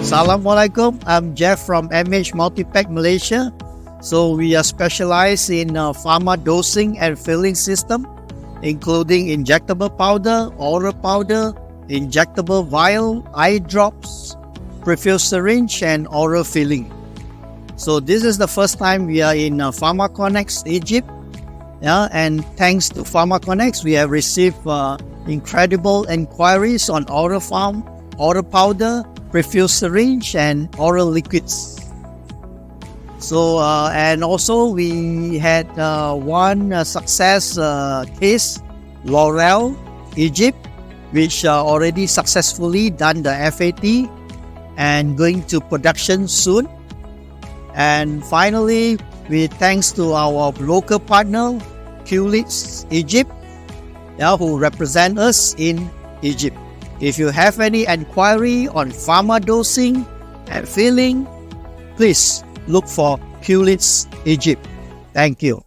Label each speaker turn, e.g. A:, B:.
A: Assalamualaikum, I'm Jeff from MH Multipack Malaysia. So we are specialized in pharma dosing and filling system, including injectable powder, oral powder, injectable vial, eye drops, prefilled syringe, and oral filling. So this is the first time we are in PharmaConnex Egypt. Yeah, and thanks to PharmaConnex, we have received incredible inquiries on oral foam, oral powder, prefilled syringe, and oral liquids. So and also we had one success case, L'Oreal Egypt, which already successfully done the FAT and going to production soon. And finally, thanks to our local partner, Qlits Egypt, who represent us in Egypt. If you have any inquiry on pharma dosing and filling, please look for Qlits Egypt. Thank you.